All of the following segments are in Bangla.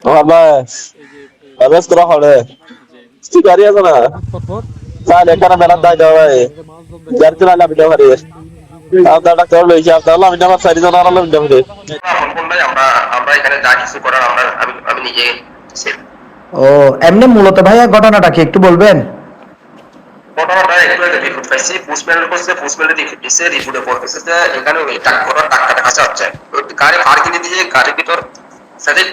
Abbas, Abbas তোরা হলে তুই গাড়ি আছে না তাহলে এখানে মেলা দায় দেওয়া ভাই যার জন্য আমি দেওয়া পারি আপনার ডাক্তার লইছে আপনার আমি আমার চারিজন আর আমি দেওয়া পারি কোনটাই আমরা আমরা এখানে যা কিছু করার আমরা আমি নিজে সেভ। ও এমনি মূলত ভাইয়া ঘটনাটা কি একটু বলবেন? ঘটনাটা একটু আগে রিপোর্ট পাইছি, পোস্টম্যানের করছে, পোস্টম্যানের রিপোর্ট দিছে, রিপোর্টে বলতেছে যে এখানে ওই ডাক্তারের কাছে হচ্ছে গাড়ি পার কিনে দিয়ে গাড়ির ভিতর সাদিক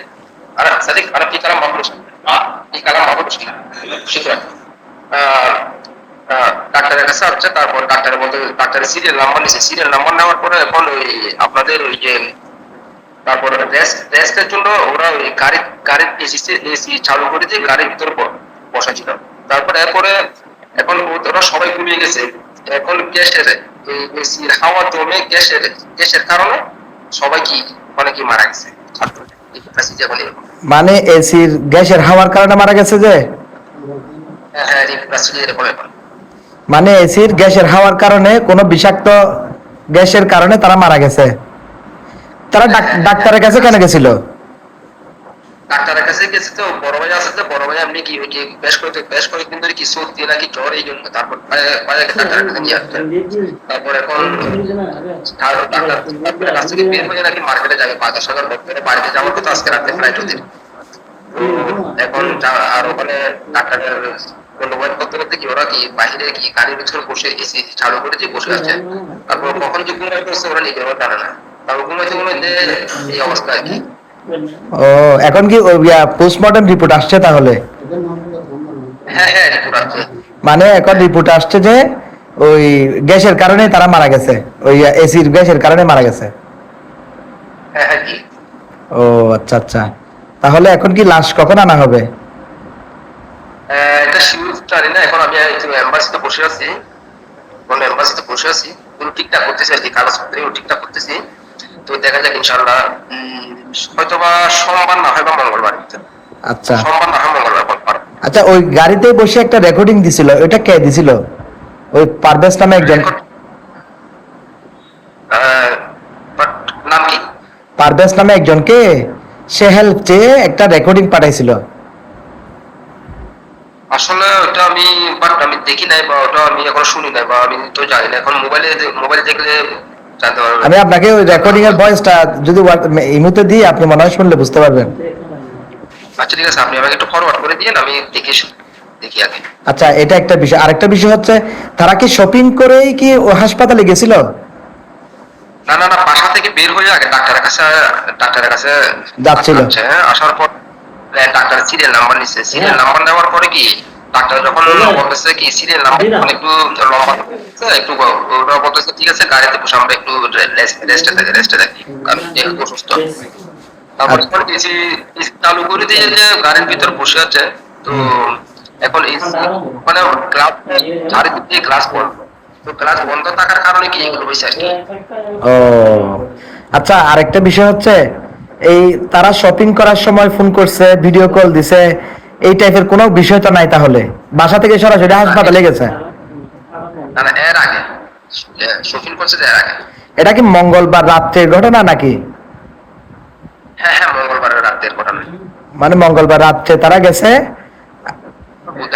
আর কি কালাম মাহবুব কি কালাম মাহবুব শিখরা ডাক্তারের কাছে হচ্ছে। তারপর ডাক্তারের বলতে ডাক্তারের সিরিয়াল নাম্বার নিছে, সিরিয়াল নাম্বার নেওয়ার পরে এখন ওই আপনাদের ওই যে তারপর রেস্টের জন্য ওরা ওই গাড়ির এসি চালু করে দিয়ে গাড়ির ভিতরে বসা ছিল। তারপরে এরপরে এখন ওরা সবাই ঘুমিয়ে গেছে। এখন গ্যাসের এসির হাওয়া জমে গ্যাসের কারণে সবাই কি মানে কি মারা গেছে। মানে এসির গ্যাসের হাওয়ার কারণে মারা গেছে যে? হ্যাঁ হ্যাঁ এরকম এখন মানে এসির গ্যাসের হাওয়ার কারণে কোনো বিষাক্ত গ্যাসের কারণে তারা মারা গেছে। তারা ডাক্তারের কাছে কেন গেছিল? ডাক্তারের কাছে গেছে তো বড় ভাই আছে, তো বড় ভাই আপনি কি বেশ কয়েকদিন ধরে কি সর্দি নাকি জ্বর এই জন্য তারপর ডাক্তারের কাছে নিয়ে আসছেন। তারপর এখন ডাক্তার কাছ থেকে বের হয়ে নাকি মার্কেটে যাবে, ৫,০০০ লোক করে বাড়িতে যাওয়ার কথা আজকে রাতে ফ্লাইট ওদের। এখন আর ওখানে ডাক্তারের বন্ধুবান্ধব করতে করতে কি ওরা কি বাহিরে কি গাড়ির ভিতরে বসে এসি চালু করে দিয়ে বসে আছে। তারপর কখন যে ঘুমাই করছে ওরা নিজেরও জানে না। তারপর ঘুমাইতে ঘুমাইতে এই অবস্থা আর কি। ও এখন কি পোস্টমর্টম রিপোর্ট আসছে তাহলে? হ্যাঁ হ্যাঁ রিপোর্ট আছে। মানে এখন রিপোর্ট আসছে যে ওই গ্যাসের কারণে তারা মারা গেছে, ওই এসির গ্যাসের কারণে মারা গেছে। হ্যাঁ হ্যাঁ কি ও আচ্ছা আচ্ছা, তাহলে এখন কি লাশ কখন আনা হবে? এটা শিওর জানি না। এখন আমি এম্বাসিতে বসে আছি, এখন এম্বাসিতে বসে আছি, পুরো ঠিকঠাক করতেছি আর কি, কাগজপত্র ঠিকঠাক করতেছি। তো দেখা যাক ইনশাআল্লাহ হয়তোবা সোমবার না হয় বা মঙ্গলবার। আচ্ছা সোমবার না হয় মঙ্গলবার। আচ্ছা, ওই গাড়িতে বসে একটা রেকর্ডিং দিছিল, এটা কে দিছিল? ওই পারভেজ নামে একজন। বাট নাম কি? পারভেজ নামে একজনকে সে হেল্প চেয়ে একটা রেকর্ডিং পাঠাইছিল। আসলে ওটা আমি দেখি নাই, বা ওটা আমি এখন শুনি নাই, বা আমি তো জানি না। এখন মোবাইলে দেখলে জানতে পারবেন। আমি আপনাকে ওই রেকর্ডিং এর ভয়েসটা যদি ইমুতে দিই, আপনি মনে হয় শুনলে বুঝতে পারবেন। আচ্ছা ঠিক আছে, আপনি আমাকে একটু ফরওয়ার্ড করে দিন, আমি দেখি আগে। আচ্ছা, এটা একটা বিষয়। আরেকটা বিষয় হচ্ছে, তারা কি শপিং করেই কি ও হাসপাতালে গেছিল? না না না, বাসা থেকে বের হয়ে আগে ডাক্তারের কাছে যাচ্ছিল। আসার পর ডাক্তার সিরিয়াল নাম্বার নিচ্ছে, সিরিয়াল নাম্বার নেওয়ার পরে কি ডাক্তার যখন বলতেছে কি সিরিয়াল নাম্বার একটু লম্বা একটু ওরা বলতেছে ঠিক আছে গাড়িতে বসে আমরা একটু রেস্টে থাকি, আমি একটু অসুস্থ। তারপর যখন এসি চালু করে দিয়ে যে গাড়ির ভিতর বসে আছে, তো এখন মানে গ্লাস চারিদিকে গ্লাস বন্ধ, তো গ্লাস বন্ধ থাকার কারণে কি এগুলো হয়েছে আর কি। ও আচ্ছা, আরেকটা বিষয় হচ্ছে, এই তারা শপিং করার সময় ফোন করছে, ভিডিও কল দিছে, এই টাইপের কোনো বিষয় তো নাই, তাহলে বাসা থেকে সরাসরি হাসপাতালে গেছে? না না, এর আগে শপিং করছে এর আগে। এটা কি মঙ্গলবার রাত্রের ঘটনা নাকি? হ্যাঁ হ্যাঁ মঙ্গলবারের রাতের ঘটনা। মানে মঙ্গলবার রাত্রে তারা গেছে?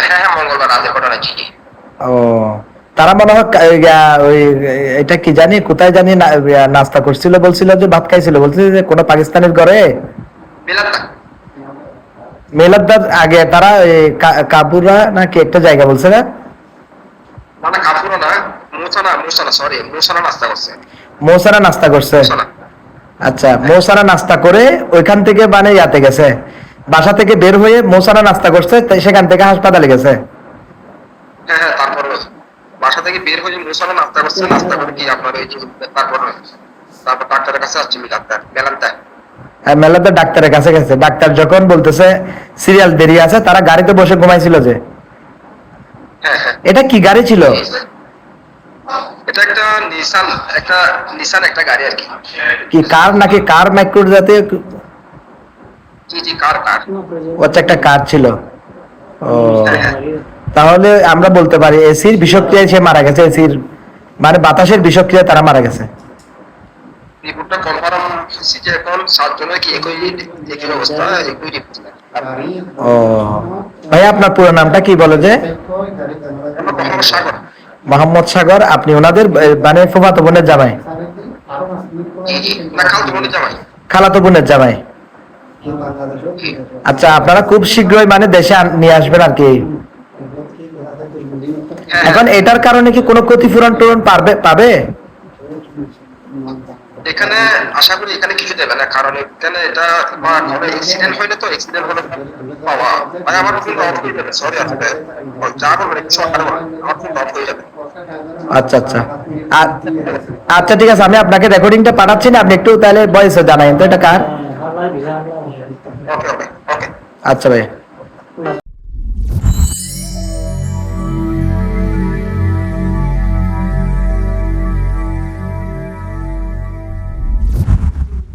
হ্যাঁ হ্যাঁ মঙ্গলবার রাতের ঘটনা জি। ও তারা মনে হয় ওই এটা কি জানি কোথায় জানি নাস্তা করছিল, বলছিল যে ভাত খাইছিল, বলছিল যে কোনো পাকিস্তানের ঘরে মেলাদার আগে তারা কাবুরা নাকি একটা জায়গা বলছে না? মানে কাপুরও না, মুসানা সরি মুসানা নাস্তা করছে। মৌসানা নাস্তা করছে। আচ্ছা, মৌসানা নাস্তা করে ওইখান থেকে মানে ইয়াতে গেছে, বাসা থেকে বের হয়ে মৌসানা নাস্তা করছে, সেখান থেকে হাসপাতালে গেছে। হ্যাঁ হ্যাঁ, তারপর বাসা থেকে বের হয়ে মুসানা নাস্তা করছে, নাস্তা করে কি আপনার ওই তারপর ডাক্তারের কাছে আসছে মেলান্তা। হ্যাঁ, মেলাতে ডাক্তারের কাছে গেছে। ডাক্তার যখন বলতেছে সিরিয়াল দেরি আছে, তারা গাড়িতে বসে ঘুমাইছিল যে। হ্যাঁ হ্যাঁ, এটা কি গাড়ি ছিল? এটা নিসান একটা গাড়ি আর কি। কি কার নাকি কার মাইক্রো জাতীয়? জি জি, কার। আচ্ছা, একটা কার ছিল। ও তাহলে আমরা বলতে পারি এসির বিষক্রিয়ায় সে মারা গেছে, এসির মানে বাতাসের বিষক্রিয়ায় তারা মারা গেছে। রিপোর্টটা কনফার্ম হয়েছে যে এখন 7 জনের কি একই অবস্থা, একই রিপোর্ট। ও ভাই, আপনার পুরো নামটা কি বলে যে? মোহাম্মদ সাগর। মোহাম্মদ সাগর। আপনি ওনাদের মানে ফুফাতো বোনের জামাই? জি জি, না খালতো বোনের জামাই। খালাতো বোনের জামাই। জি। আচ্ছা, আপনারা খুব শীঘ্রই মানে দেশে নিয়ে আসবেন আর কি। হ্যাঁ, এখন এটার কারণে কি কোনো ক্ষতিপূরণ টুরণ পাবে? এখানে আশা করি এখানে কিছু দেবে না, কারণ এখানে এটা অ্যাক্সিডেন্ট হইলে তো অ্যাক্সিডেন্ট হলে পাওয়া মানে আমার ফোন অফ হয়ে যাবে। সরি আসলে যা বলবেন একটু সরকার বলেন, আমার ফোন অফ হয়ে যাবে। আচ্ছা আচ্ছা। আচ্ছা ঠিক আছে, আমি আপনাকে রেকর্ডিংটা পাঠাচ্ছি না, আপনি একটু তাহলে ভয়েসে জানাইন তো এটা কার। ওকে ওকে ওকে। আচ্ছা ভাই।